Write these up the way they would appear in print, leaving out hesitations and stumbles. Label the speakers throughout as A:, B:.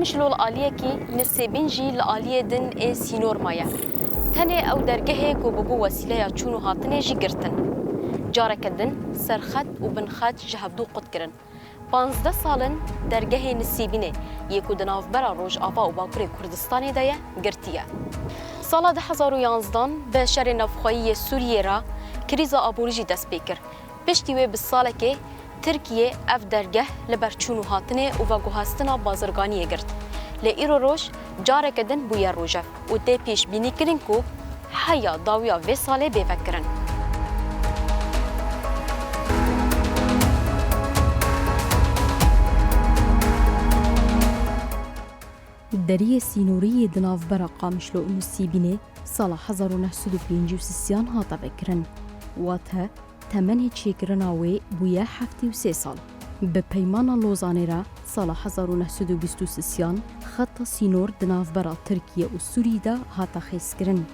A: مشلو الآلية كي نسيبين جي الآلية دن إي سينور مايا تاني أو درجه كو ببو وسيلة چونو هاتنه جي گرتن جارك دن سرخط و بنخط جهبدو قد کرن 15 سالن درگه نسیبینه یکو دناف برا روش آوا و باکوری کردستانی دایه گرتیه. سال 2011 به شهر نفخایی سوریه را کریزا آبوریجی دست بکر. پشتی وی بالساله که ترکیه اف درگه لبرچونو هاتنه و وگوهستنا بازرگانیه گرت. لئیرو روش جاره کدن بویا روژه و ده پیش بینی کرن کو حیا داویا وی ساله بفکرن. دریه سینوری دناف برا قامشلو نسیبینه سال 1953 هاتا بکرن واته تمنه چیکرناوی بویا 73 سال به پیمان لوزانه را سال 1923 خط سینور دناف برا ترکیه و سوری دا هاتا خیس کرن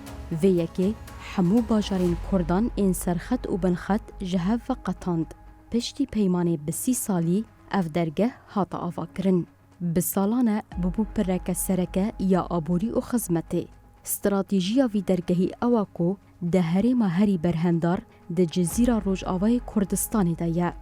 A: و یکی همو باجارین کردان این سرخط و بنخط جهب و قطاند پشتی پیمانه به 30 سالی اف درگه هاتا آوا کرن بسالانه ببو پرکه سرکه یا آبوری و خزمته. استراتیجیا وی درگهی اواکو ده هری ما هری برهمدار ده جزیره روش آوای کردستانی دایه.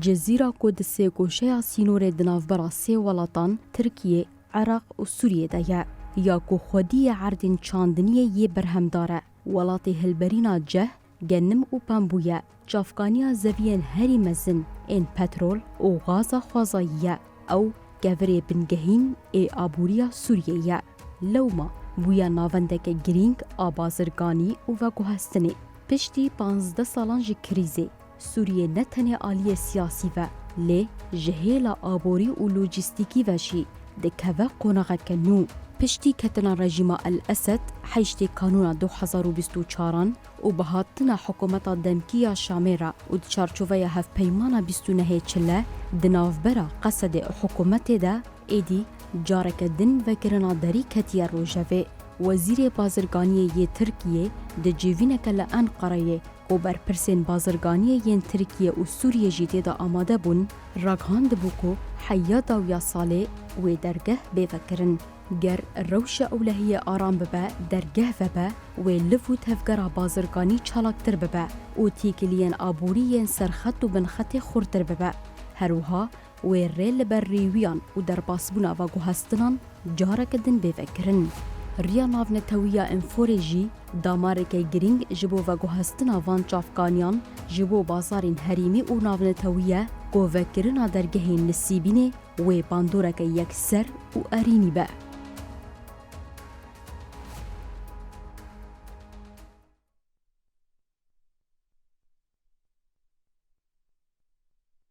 A: جزیره کو ده سه گوشه سینور دناف برا سه ولاتان ترکیه، عراق و سوریه دایه. یا کو خودی عردین چاندنیه یه برهمداره. ولات هلبرینا جه گنم و پامبویه. جافکانیا زوین هری مزن این پترول و غاز خوازاییه او گوری بنگهین ای آبوریا سوریه لوما بویا ناوندک گرینگ آبازرگانی و وگوهستنه. پشتی 15 سالان جی کریزه سوریه نتنه آلی سیاسی و لی جهیل آبوری و لوجستیکی وشی دکوه قناغه کنو. پشتی کتنا رژیم الاسد حیشت کانون 2024 و بهاتنا حکومت دمکیه شامیره و چارچوبه هف پیمان 29 چله دناف برا قصد حکومت ده ایدی جارک دن و کرناداری کتیه روژوه وزیر بازرگانی ی ترکیه ده جیوینک لانقره و بر پرسین بازرگانی ین ترکیه و سوریه جیده ده آماده بون راگهاند بوکو حیادا و یا ساله و درگه بفکرن. گر روش اولهی آرام ببه درگه وبه و لفو تفگرا بازرگانی چالاکتر ببه و تیکلین آبوری سرخط و بنخط خورتر ببه. هروها و ریل بر ریویان و در باسبونا و گوهستنان جارک دن بفکرن. ریا ناونتویا انفورجی دامارک گرینگ جبو و گوهستنا وان چافکانیان جبو بازارین هریمی و ناونتویا گوهکرنا درگه نسیبینه و باندورک یک سر و ارینی به.